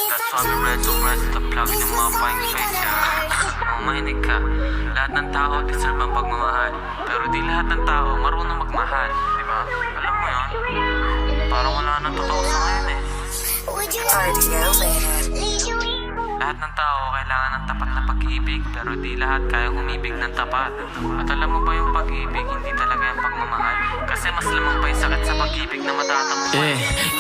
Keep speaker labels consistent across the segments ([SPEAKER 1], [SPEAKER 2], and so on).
[SPEAKER 1] That's why we red so red to the plug ng mga fine face, yeah. Mahinig ka, lahat ng tao deserve ang pagmamahal. Pero di lahat ng tao marunong magmahal, di ba? Alam mo yun? Parang wala nang totoo sa ngayon eh. Lahat ng tao kailangan ng tapat na pag-ibig, pero di lahat kayang umibig ng tapat. At alam mo ba yung pag-ibig, hindi talaga yung pagmamahal? Kasi mas lamang pa yung sakit sa pag-ibig na matatampuan.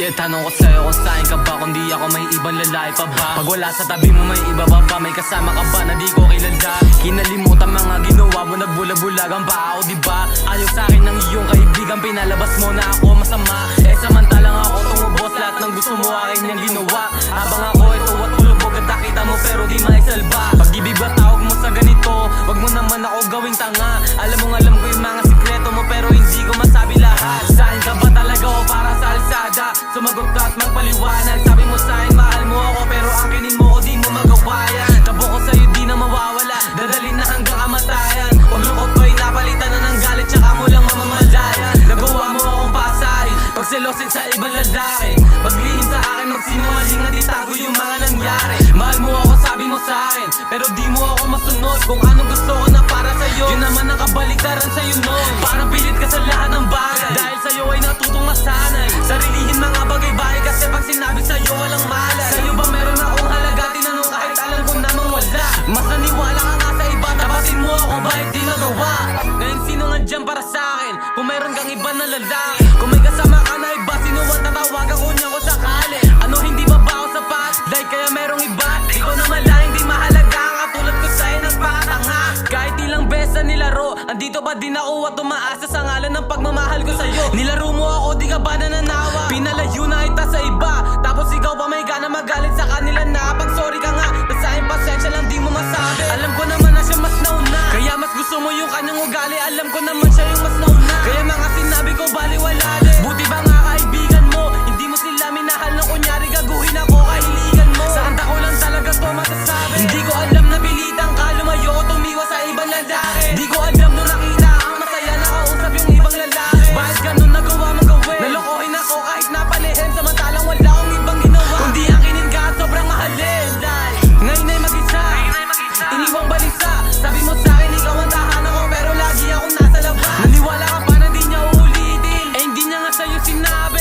[SPEAKER 2] Tanong ko sa'yo kung saan ka ba, kung di ako may ibang lalaki pa ba? Pag wala sa tabi mo may iba pa ba? May kasama ka ba na di ko kilala? Kinalimutan mga ginawa mo, nagbulabulagan pa ako, diba? Ayaw sa'kin ng iyong kaibigan, pinalabas mo na ako masama. Samantalang ako tumubos, lahat ng gusto mo akin yung ginawa. Habang ako ito at tulubog at nakita mo pero di maisalba. Pag-ibig ba tawag mo sa ganito? Wag mo naman ako gawing tanga. Alam ko yung mga sikreto mo pero hindi ko masabi lahat. Saan ka ba talaga o para sa alsada? Sumagot ka at magpaliwanag. Sabi mo sa'kin mahal mo ako pero angkinin mo ko di mo magawa yan. Tabo ko sa'yo di na mawawala, dadalhin na hanggang kamatayan. Pag lungkot ko'y napalitan na ng galit tsaka mo lang mamamalayan. Nagawa mo akong pasay, pagselosin sa ibang lalaki. Paglihim sa akin, magsinungaling at itago yung mga nangyari. Mahal mo ako sabi mo sa'kin, pero di mo ako masunod. Kung anong gusto ko na para sa'yo, yun naman ang kabaliktaran sa'yo nun. Parang pilit ka sa lahat ng bagay, dahil sa'yo ay natutong masanay. Sarilihin mga bagay-bagay kasi pag sinabi sa'yo walang malay. Sa'yo ba meron akong halaga? Tinanong kahit alam ko namang wala. Mas naniwala ka nga sa iba, tapasin mo ako bakit di nagawa? Ngayon sino nga dyan para sa'kin? Kung meron kang iba na lalaki, kung may kasama ka na iba, sino ang tatawagan ko niya ko sakali? Ano hindi ba ba ako sapat? Dahil kaya merong iba, ikaw naman lang hindi mahalaga. Ang katulad ko sa'yo nagpakatanga. Kahit ilang beses na nilaro, andito pa din ako at tumaasa sa ngalan ng pagmamahal ko sa'yo. Nilaro mo ako, di ka ba nananawa? Pinalayo na kita sa iba, tapos ikaw pa may gana magalit sa kanila na pag sorry ka nga, basta yung pasensya lang di mo masabi. Alam ko naman na siya mas nauna, kaya mas gusto mo yung kanyang ugali. Alam ko naman siya yung mas nauna, kaya mga sinabi ko baliwala din. Buti ba nga kaibigan mo, hindi mo sila minahal na kunyari gaguhin ako kahiligan mo. Sa kanta ko lang talaga to masasabi. Hindi ko alam na pilitan ka, lumayo ko tumiwa sa ibang lalaki. Di ko alam nung nakita ang masaya nakausap yung ibang lalaki. Bakit ganun nagawa mong gawin? Nalokohin ako kahit napalihim, samantalang wala akong ibang ginawa. Kung di akinin ka sobrang mahalin. Ngayon ay mag-isa, iniwang balisa. Sabi mo sa'kin ikaw ang tahanan ko, pero lagi akong nasa labas. Naniwala ka pa na di niya uulitin, eh hindi niya nga sa'yo sinabi.